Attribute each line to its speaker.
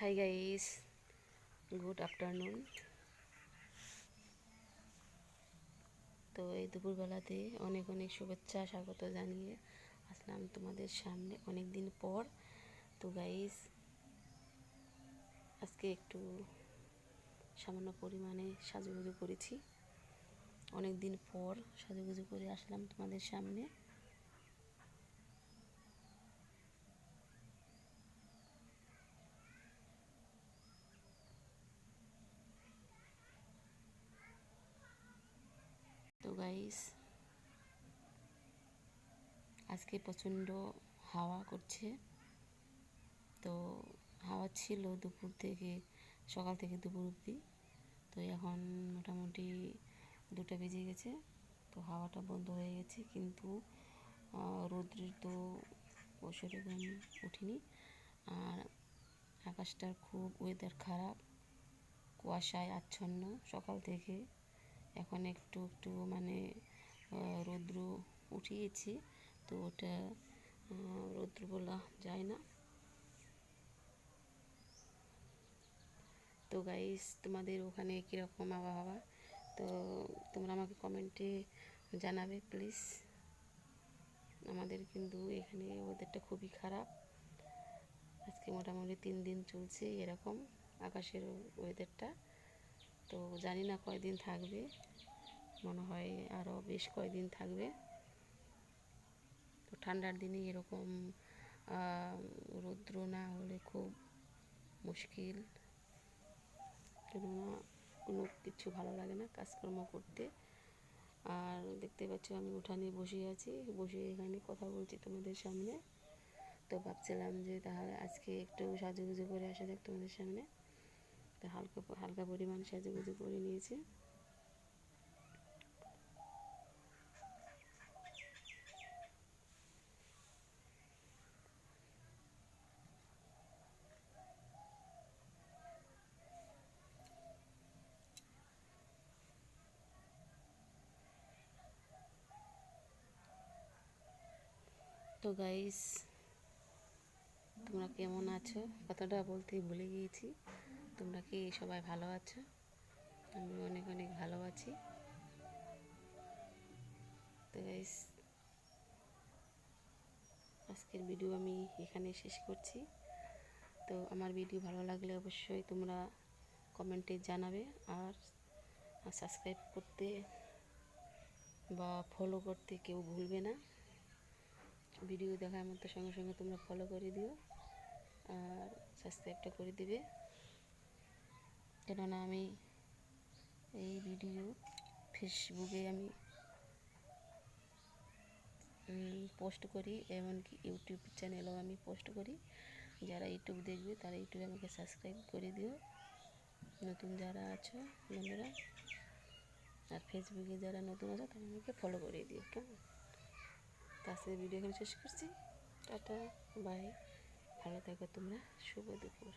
Speaker 1: Hi guys, good afternoon. তো এই দুপুরবেলাতে অনেক অনেক শুভেচ্ছা স্বাগত জানিয়ে আসলাম তোমাদের সামনে অনেক দিন পর। তো গাইস, আজকে একটু সামান্য পরিমাণে সাজুগুজু করেছি। অনেক দিন পর সাজুগুজু করে আসলাম তোমাদের সামনে। তো গাইস, আজকে প্রচণ্ড হাওয়া করছে। তো হাওয়া ছিল দুপুর থেকে, সকাল থেকে দুপুর অবধি। তো এখন মোটামুটি 2টা বেজে গেছে। তো হাওয়াটা বন্ধ হয়ে গেছে, কিন্তু রৌদ্রের তো সেরকম উঠিনি। আর আকাশটার খুব ওয়েদার খারাপ, কুয়াশায় আচ্ছন্ন সকাল থেকে। এখন একটু একটু মানে রৌদ্র উঠিয়েছি, তো ওটা রৌদ্র বলা যায় না। তো গাইস, তোমাদের ওখানে কীরকম আবহাওয়া, তো তোমরা আমাকে কমেন্টে জানাবে প্লিজ। আমাদের কিন্তু এখানে ওয়েদারটা খুবই খারাপ। আজকে মোটামুটি 3 দিন চলছে এরকম আকাশের ওয়েদারটা। তো জানি না কয়দিন থাকবে, মনে হয় আরও বেশ কয়দিন থাকবে। তো ঠান্ডার দিনে এরকম রৌদ্র না হলে খুব মুশকিল, কেননা কোনো কিছু ভালো লাগে না কাজকর্ম করতে। আর দেখতে পাচ্ছ আমি উঠানে বসে আছি, বসে এখানে কথা বলছি তোমাদের সামনে। তো ভাবছিলাম যে তাহলে আজকে একটু সাজুগুজু করে আসা যাক তোমাদের সামনে। তো হালকা হালকা পরিমাণ সাজুগুজু করে নিয়েছি। তো গাইস, তোমরা কেমন আছো? কথাটা বলতেই ভুলে গিয়েছি। তোমরা কি সবাই ভালো আছো? আমি অনেক অনেক ভালো আছি। তো গাইস, আজকের ভিডিও আমি এখানে শেষ করছি। তো আমার ভিডিও ভালো লাগলে অবশ্যই তোমরা কমেন্টে জানাবে। আর সাবস্ক্রাইব করতে বা ফলো করতে কেউ ভুলবে না। ভিডিও দেখার মতো সঙ্গে সঙ্গে তোমরা ফলো করে দিও আর সাবস্ক্রাইবটা করে দিবে, কেননা আমি এই ভিডিও ফেসবুকে আমি পোস্ট করি, এমনকি ইউটিউব চ্যানেলেও আমি পোস্ট করি। যারা ইউটিউব দেখবে তারা ইউটিউবে আমাকে সাবস্ক্রাইব করে দিও, নতুন যারা আছো বন্ধুরা। আর ফেসবুকে যারা নতুন আছো তারা আমাকে ফলো করে দিও, কেমন? তাছাড়া ভিডিও এখানে শেষ করছি। টাটা, বাই, ভালো থাকো তোমরা, শুভ দুপুর।